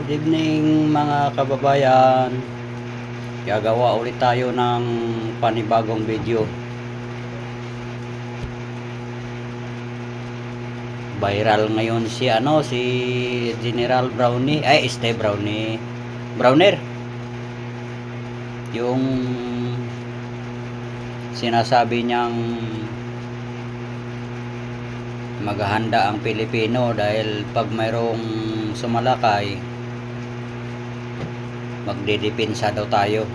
Good evening mga kababayan. Gagawa ulit tayo ng panibagong video. Viral ngayon si General Brownie, Steve Brownie. Browner. Yung sinasabi niyang maghahanda ang Pilipino dahil pag mayroong sumalakay magdedepensa daw tayo.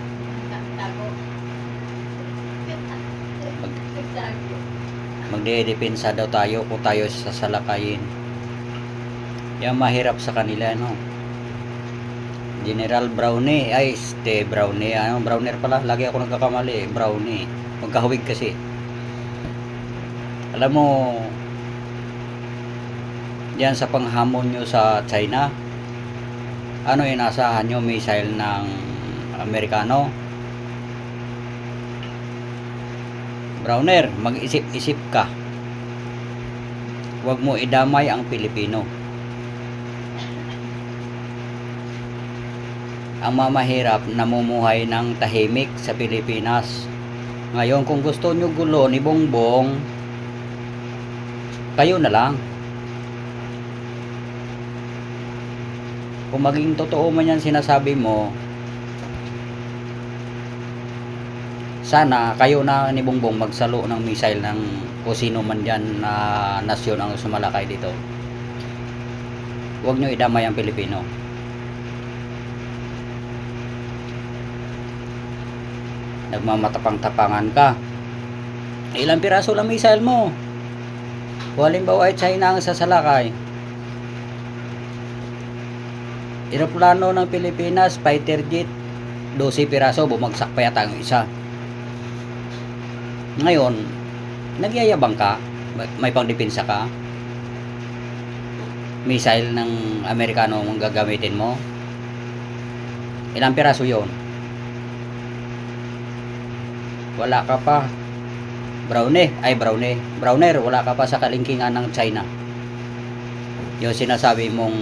Magdedepensa daw tayo kung tayo sasalakayin. Yan mahirap sa kanila, no? General Brownie, Steve Brownie, Browner pala, lagi ako nagkakamali, Brownie. Magkahawig kasi. Alam mo, yan sa panghamon nyo sa China, ano inasahan nyo? Missile ng Amerikano? Browner, mag-isip-isip ka. Huwag mo idamay ang Pilipino. Ang mamahirap namumuhay ng tahimik sa Pilipinas. Ngayon, kung gusto nyo gulo ni Bongbong, kayo na lang. Kung maging totoo man yan sinasabi mo, sana kayo na ni Bongbong magsalo ng missile ng kung sino man dyan na nasyon ang sumalakay dito. Huwag nyo idamay ang Pilipino. Nagmamatapang-tapangan ka. Ilang piraso lang missile mo? Kung halimbawa ay China ang sasalakay, eroplano ng Pilipinas, fighter jet, 12 piraso, bumagsak pa yata ang isa. Ngayon, nagyayabang ka, may pangdepensa ka, missile ng Amerikano ang gagamitin mo. Ilang piraso yon? Wala ka pa. Browner, wala ka pa sa kalingkingan ng China. Yung sinasabi mong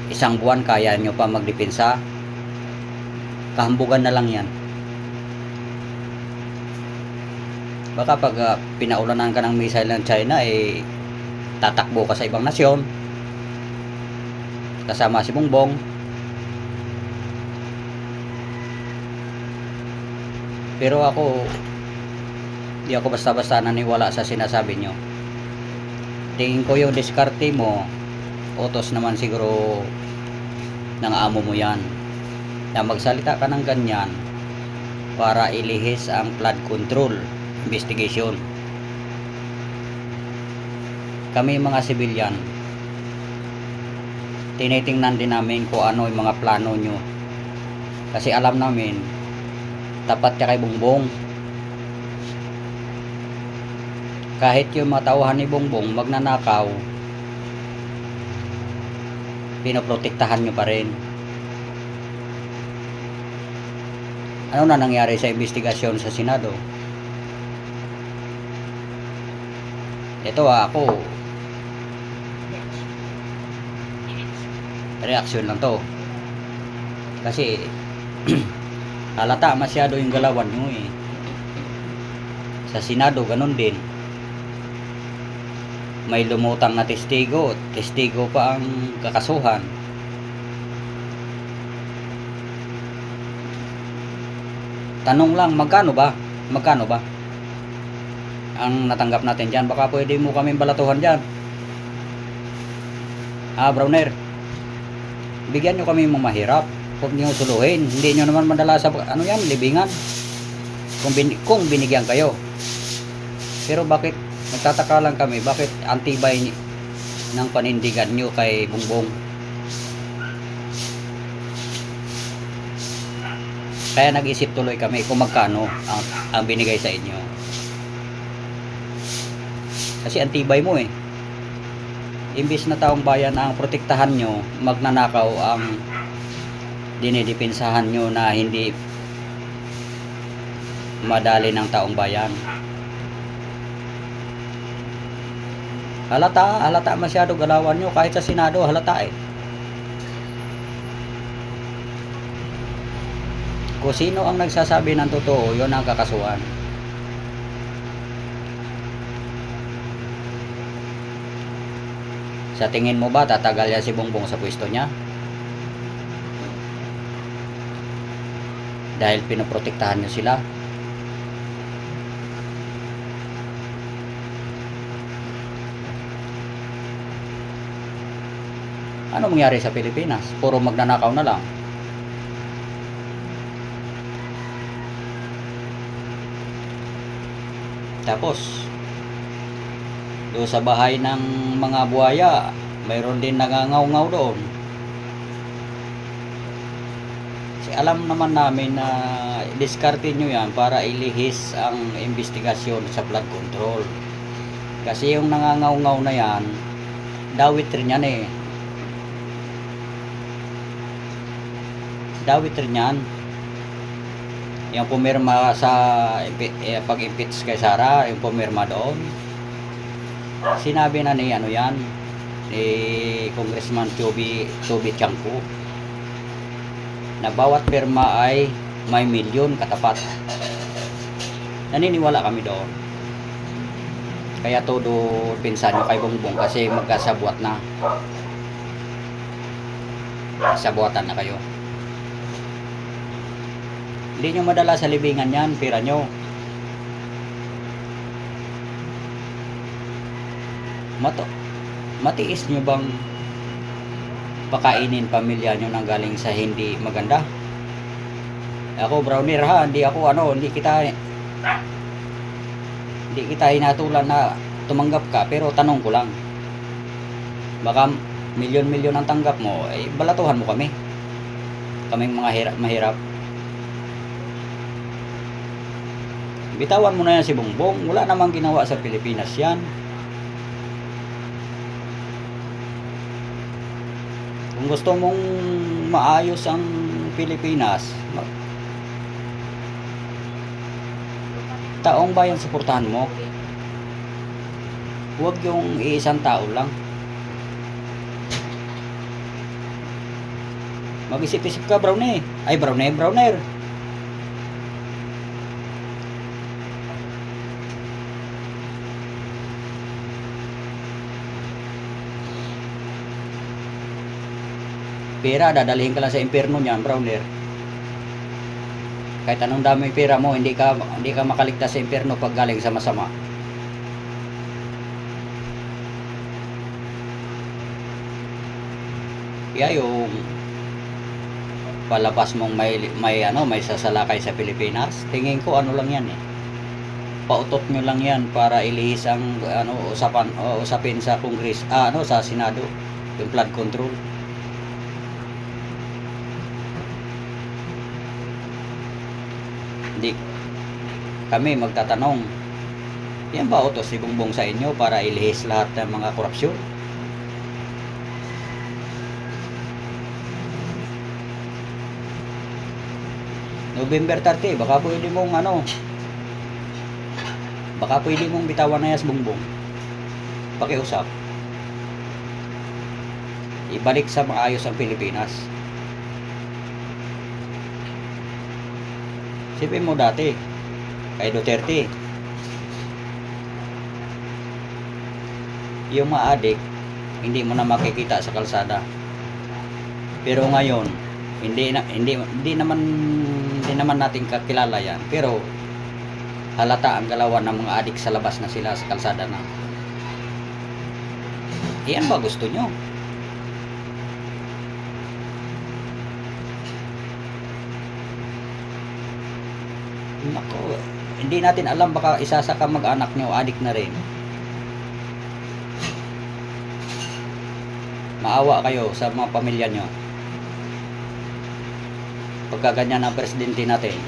isang buwan kaya nyo pa magdepensa, kahambugan na lang yan. Baka pag pinaulanan ka ng missile ng China, tatakbo ka sa ibang nasyon kasama si Bongbong. Pero di ako basta-basta naniwala sa sinasabi nyo. Tingin ko yung diskarte mo, utos naman siguro ng amo mo yan, na magsalita ka ng ganyan para ilihis ang flood control investigation. Kami mga civilian, tinitingnan din namin kung ano yung mga plano nyo, kasi alam namin tapat ka kay Bongbong. Kahit yung mga tauhan ni Bongbong magnanakaw, pinoprotektahan nyo pa rin. Ano na nangyari sa investigasyon sa Senado? Ito ako, reaksyon lang to, kasi halata masyado yung galawan nyo sa Senado. Ganun din, may lumutang na testigo pa ang kakasuhan. Tanong lang, magkano ba ang natanggap natin dyan? Baka pwede mo kaming balatuhan dyan. Browner, bigyan nyo kami mong mahirap. Huwag nyo suluhin. Hindi nyo naman madala sa libingan kung binigyan kayo. Pero bakit, nagtataka lang kami, bakit antibay ng panindigan nyo kay Bongbong? Kaya nag-isip tuloy kami kung magkano ang binigay sa inyo. Kasi antibay mo imbis na taong bayan ang protektahan nyo, magnanakaw ang dinidepensahan nyo na hindi madali ng taong bayan. Halata masyado galawan nyo, kahit sa Senado halata Kung sino ang nagsasabi ng totoo, yun ang kakasuhan. Sa tingin mo ba tatagal yan si Bongbong sa pwesto niya? Dahil pinoprotektahan niyo sila? Ano mangyari sa Pilipinas? Puro magnanakaw na lang. Tapos doon sa bahay ng mga buhaya, mayroon din nangangaw-ngaw doon. Kasi alam naman namin na diskarte nyo yan para ilihis ang investigasyon sa flood control. Kasi yung nangangaw-ngaw na yan, dawit rin yan eh. Dawit rin yan. Yung pumirma sa pag-impeach kay Sara, yung pumirma doon, sinabi na ni ano yan, ni Congressman Toby Chanco, na bawat pirma ay may milyon katapat. Naniniwala kami doon. Kaya todo pinsan nyo kay Bongbong kasi magkasabwat na. Sabuatan na kayo. Hindi nyo madala sa libingan yan, pira nyo. Matiis nyo bang pakainin pamilya nyo nang galing sa hindi maganda? Ako browner ha, hindi kita hinatulan na tumanggap ka, pero tanong ko lang, baka milyon-milyon ang tanggap mo, eh balatuhan mo kaming mga mahirap. Bitawan mo na yan si Bongbong, wala namang ginawa sa Pilipinas yan. Kung gusto mong maayos ang Pilipinas, taong bayan suportahan mo. Huwag yung iisang tao lang. Mag-isip-isip ka, brownie. Ay, browner. Pera, dadalhin ka lang sa impyerno niyan, browner. Kahit anong dami pera mo, hindi ka makaligtas sa impyerno pag galing sa masama. Kaya yung palabas mong may sasalakay sa Pilipinas, tingin ko ano lang yan eh. Pautot nyo lang yan para ilihis ang usapin sa Congress, sa Senado, yung flood control. Hindi kami magtatanong, yan ba utos si Bongbong sa inyo para ilihis lahat ng mga korupsyon? November 30, baka pwede mong bitawan na yan si Bongbong. Pakiusap, ibalik sa maayos ang Pilipinas. Sipin mo dati kay Duterte, yung mga adik hindi mo na makikita sa kalsada, pero ngayon hindi naman natin kakilala yan, pero halata ang galawan ng mga adik sa labas na sila sa kalsada na. Iyan ba gusto nyo? Nako, hindi natin alam, baka isa sa kamag-anak nyo adik na rin. Maawa kayo sa mga pamilya nyo pagka ganyan ang presidente natin.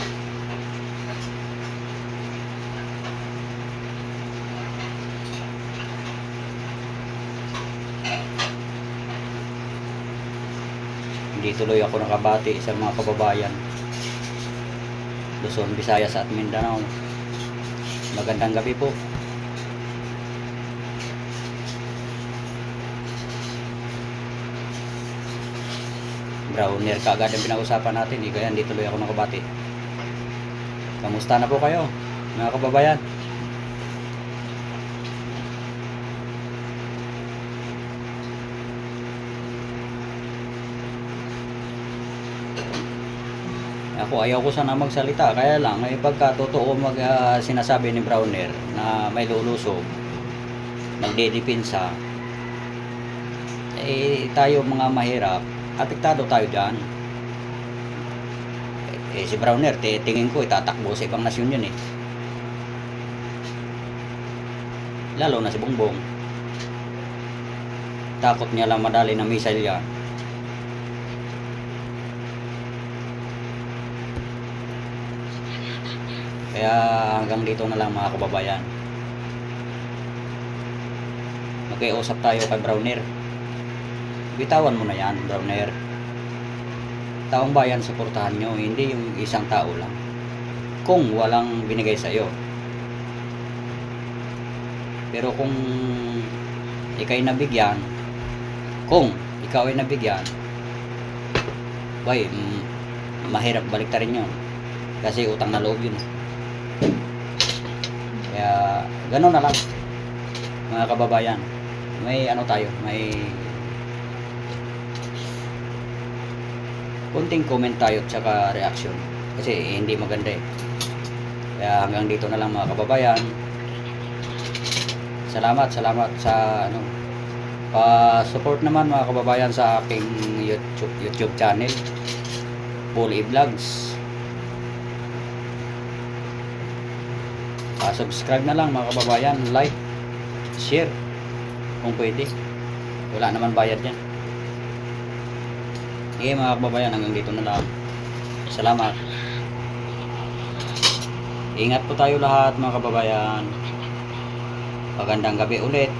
Hindi tuloy ako nakabati sa mga kababayan Luzon, Visayas at Mindanao. Magandang gabi po. Browner ka agad ang pinag-usapan natin, kaya hindi tuloy ako nakabati. Kamusta na po kayo, mga kababayan? Ako ayaw ko sana magsalita, kaya lang may pagka totoo sinasabi ni Browner na may lulusog, nagdedepensa, tayo mga mahirap, apektado tayo dyan. Si Browner, tingin ko itatakbo sa ibang nasyon yun eh. Lalo na si Bongbong, takot niya lang madali ng missile yan. Kaya hanggang dito na lang mga kababayan. Mag-iusap tayo kay Browner. Bitawan mo na yan, Browner. Taong bayan, suportahan nyo, hindi yung isang tao lang. Kung walang binigay sa'yo. Pero kung ikaw ay nabigyan, kung ikaw ay nabigyan, mahirap baliktarin yun. Kasi utang na loob yun. Kaya gano'n na lang mga kababayan. May ano tayo, may konting comment tayo at saka reaction kasi hindi maganda eh. Kaya hanggang dito na lang mga kababayan. Salamat sa pa-support naman mga kababayan sa aking YouTube channel, Bully Vlogs. Subscribe na lang mga kababayan, like, share kung pwede, wala naman bayad yan. Okay mga kababayan, hanggang dito na lang. Salamat. Ingat po tayo lahat mga kababayan. Magandang gabi ulit.